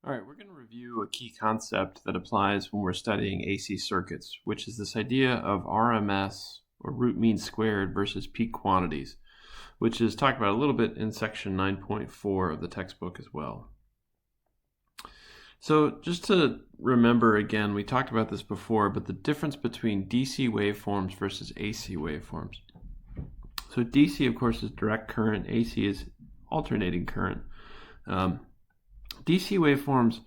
All right, we're going to review a key concept that applies when we're studying AC circuits, which is this idea of RMS, or root mean squared, versus peak quantities, which is talked about a little bit in section 9.4 of the textbook as well. So just to remember again, we talked about this before, but the difference between DC waveforms versus AC waveforms. So DC, of course, is direct current. AC is alternating current. DC waveforms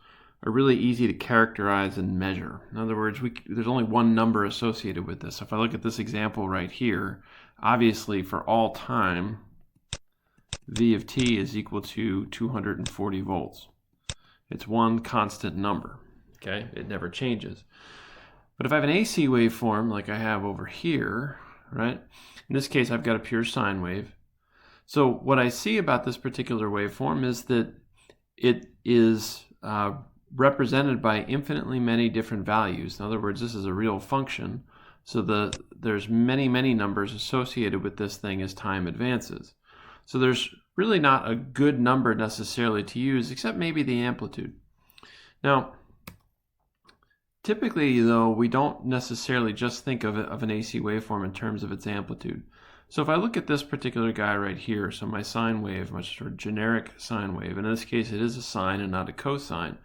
are really easy to characterize and measure. In other words, there's only one number associated with this. If I look at this example right here, obviously for all time, V of t is equal to 240 volts. It's one constant number, okay? It never changes. But if I have an AC waveform like I have over here, right? In this case, I've got a pure sine wave. So what I see about this particular waveform is that it is represented by infinitely many different values. In other words, this is a real function, so there's many numbers associated with this thing as time advances. So there's really not a good number necessarily to use, except maybe the amplitude. Now, typically, though, we don't necessarily just think of an AC waveform in terms of its amplitude. So if I look at this particular guy right here, so my sine wave, my sort of generic sine wave, in this case it is a sine and not a cosine,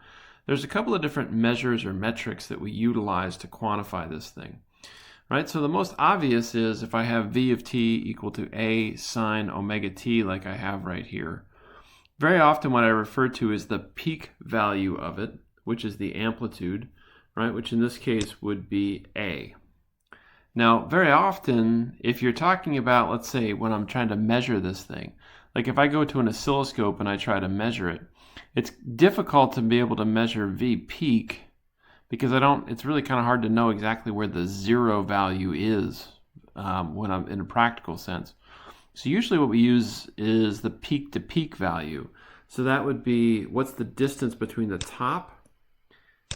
there's a couple of different measures or metrics that we utilize to quantify this thing. Right? So the most obvious is if I have V of t equal to A sine omega t like I have right here. Very often what I refer to is the peak value of it, which is the amplitude, right? Which in this case would be A. Now, very often, if you're talking about, let's say, when I'm trying to measure this thing, like if I go to an oscilloscope and I try to measure it, it's difficult to be able to measure V peak because it's really kind of hard to know exactly where the zero value is when I'm in a practical sense. So usually what we use is the peak to peak value. So that would be what's the distance between the top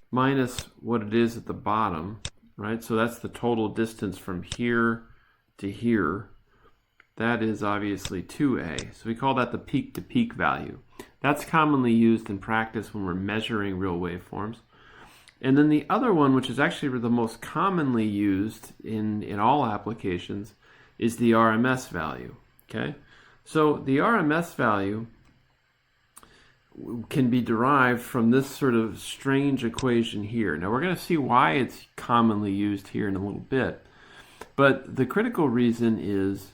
minus what it is at the bottom. Right, so that's the total distance from here to here. That is obviously 2A. So we call that the peak-to-peak value. That's commonly used in practice when we're measuring real waveforms. And then the other one, which is actually the most commonly used in all applications, is the RMS value. Okay, so the RMS value can be derived from this sort of strange equation here. Now we're going to see why it's commonly used here in a little bit, but the critical reason is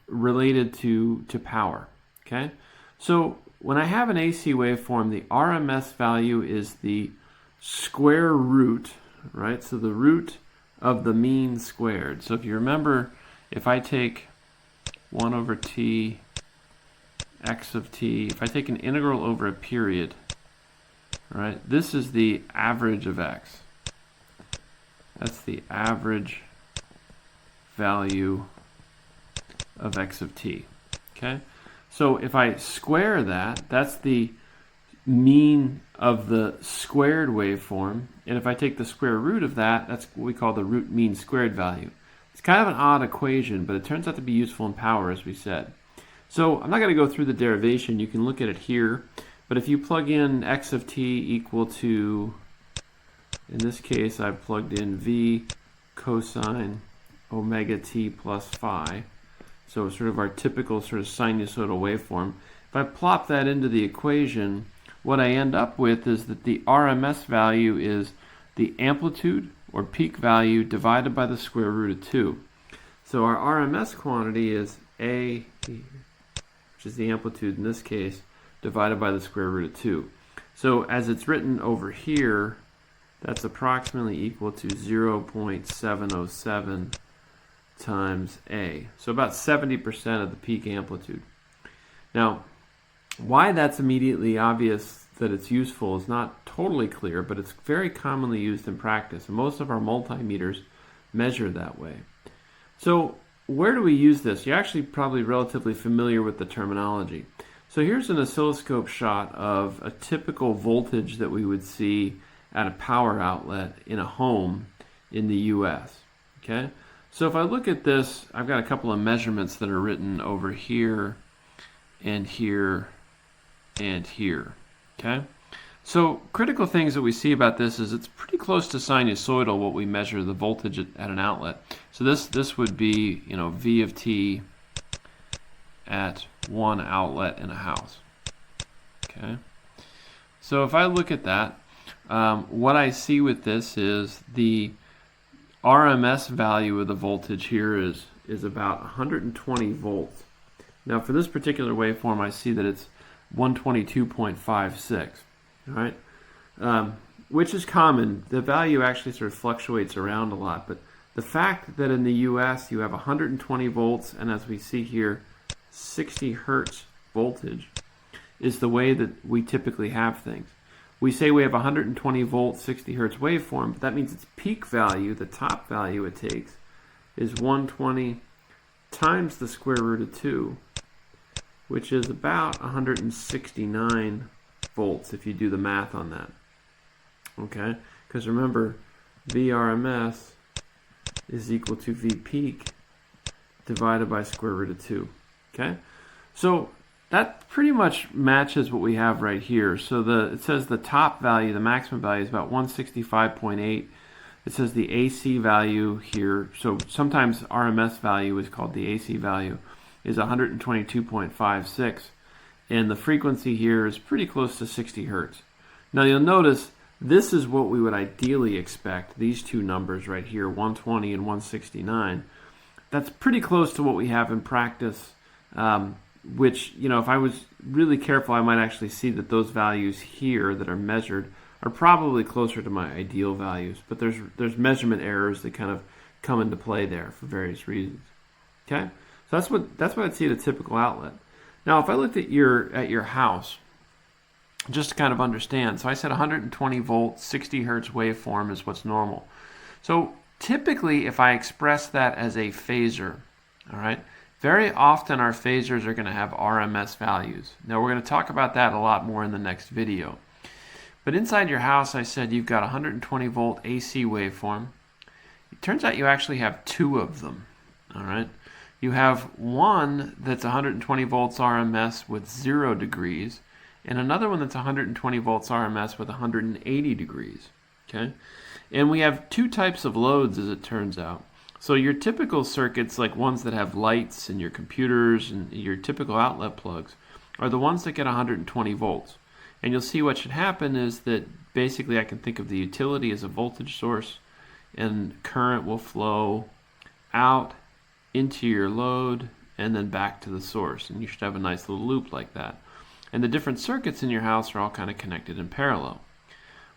related to power. Okay, so when I have an AC waveform, the RMS value is the square root, right? So the root of the mean squared. So if you remember, if I take 1 over t x of t, if I take an integral over a period, right, this is the average of x. That's the average value of x of t. Okay? So if I square that, that's the mean of the squared waveform, and if I take the square root of that, that's what we call the root mean squared value. It's kind of an odd equation, but it turns out to be useful in power, as we said. So I'm not going to go through the derivation. You can look at it here. But if you plug in x of t equal to, in this case, I've plugged in v cosine omega t plus phi. So sort of our typical sort of sinusoidal waveform. If I plop that into the equation, what I end up with is that the RMS value is the amplitude or peak value divided by the square root of 2. So our RMS quantity is A, which is the amplitude in this case, divided by the square root of 2. So as it's written over here, that's approximately equal to 0.707 times A. So about 70% of the peak amplitude. Now, why that's immediately obvious that it's useful is not totally clear, but it's very commonly used in practice, and most of our multimeters measure that way. So where do we use this? You're actually probably relatively familiar with the terminology. So here's an oscilloscope shot of a typical voltage that we would see at a power outlet in a home in the US. Okay? So if I look at this, I've got a couple of measurements that are written over here and here and here. Okay? So critical things that we see about this is it's pretty close to sinusoidal what we measure the voltage at an outlet. So this would be, you know, V of t at one outlet in a house. Okay. So if I look at that, what I see with this is the RMS value of the voltage here is about 120 volts. Now for this particular waveform, I see that it's 122.56. All right, which is common. The value actually sort of fluctuates around a lot, but the fact that in the US you have 120 volts and, as we see here, 60 hertz voltage is the way that we typically have things. We say we have 120 volt 60 hertz waveform, but that means its peak value, the top value it takes, is 120 times the square root of 2, which is about 169 volts if you do the math on that. Okay, because remember, Vrms is equal to V peak divided by square root of 2. Okay, so that pretty much matches what we have right here. So it says the top value, the maximum value, is about 165.8. It says the AC value here, so sometimes RMS value is called the AC value, is 122.56. And the frequency here is pretty close to 60 hertz. Now you'll notice this is what we would ideally expect, these two numbers right here, 120 and 169. That's pretty close to what we have in practice, which, you know, if I was really careful, I might actually see that those values here that are measured are probably closer to my ideal values, but there's measurement errors that kind of come into play there for various reasons. Okay, so that's what I'd see at a typical outlet. Now, if I looked at your house, just to kind of understand, so I said 120 volt, 60 hertz waveform is what's normal. So typically, if I express that as a phasor, all right, very often our phasors are going to have RMS values. Now, we're going to talk about that a lot more in the next video. But inside your house, I said you've got 120 volt AC waveform. It turns out you actually have two of them, all right? You have one that's 120 volts RMS with 0 degrees, and another one that's 120 volts RMS with 180 degrees, okay? And we have two types of loads, as it turns out. So your typical circuits, like ones that have lights in your computers and your typical outlet plugs, are the ones that get 120 volts. And you'll see what should happen is that basically I can think of the utility as a voltage source, and current will flow out into your load and then back to the source, and you should have a nice little loop like that. And the different circuits in your house are all kind of connected in parallel.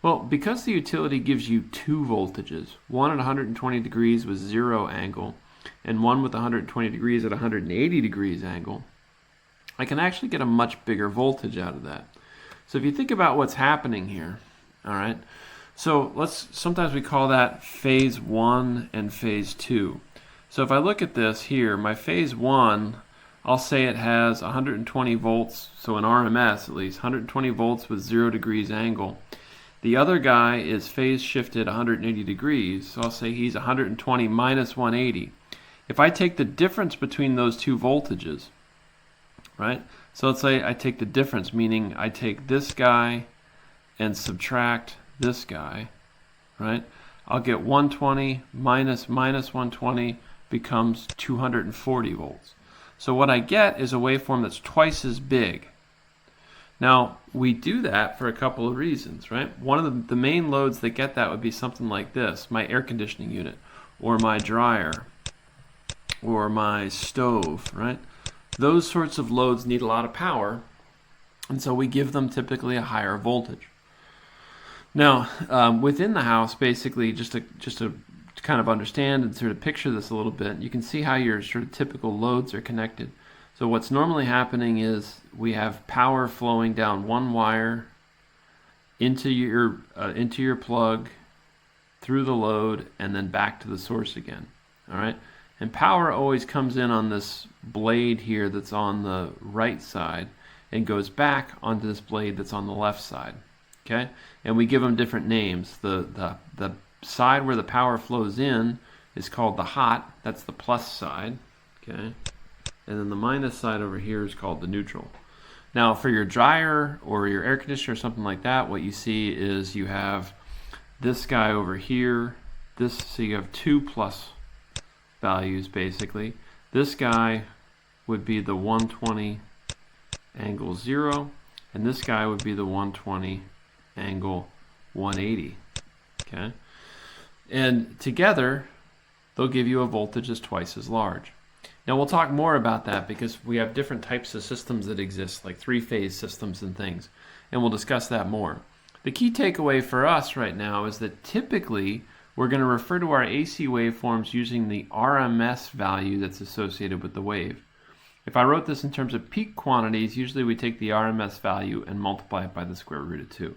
Well, because the utility gives you two voltages, one at 120 degrees with 0 angle and one with 120 degrees at 180 degrees angle, I can actually get a much bigger voltage out of that. So if you think about what's happening here, all right, so sometimes we call that phase 1 and phase 2. So if I look at this here, my phase 1, I'll say it has 120 volts, so in RMS at least, 120 volts with 0 degrees angle. The other guy is phase shifted 180 degrees, so I'll say he's 120 minus 180. If I take the difference between those two voltages, right? So let's say I take the difference, meaning I take this guy and subtract this guy, right? I'll get 120 minus 120 becomes 240 volts. So what I get is a waveform that's twice as big. Now, we do that for a couple of reasons, right? One of the main loads that get that would be something like this, my air conditioning unit, or my dryer, or my stove, right? Those sorts of loads need a lot of power, and so we give them typically a higher voltage. Now, within the house, basically, just to kind of understand and sort of picture this a little bit, you can see how your sort of typical loads are connected. So what's normally happening is we have power flowing down one wire into your plug, through the load, and then back to the source again. All right, and power always comes in on this blade here that's on the right side and goes back onto this blade that's on the left side. Okay, and we give them different names. The side where the power flows in is called the hot. That's the plus side. Okay. And then the minus side over here is called the neutral. Now for your dryer or your air conditioner or something like that, what you see is you have this guy over here, so you have 2 plus values basically. This guy would be the 120 angle 0, and this guy would be the 120 angle 180. Okay, and together they'll give you a voltage that's twice as large. Now we'll talk more about that because we have different types of systems that exist, like three-phase systems and things, and we'll discuss that more. The key takeaway for us right now is that typically we're going to refer to our AC waveforms using the RMS value that's associated with the wave. If I wrote this in terms of peak quantities, usually we take the RMS value and multiply it by the square root of 2.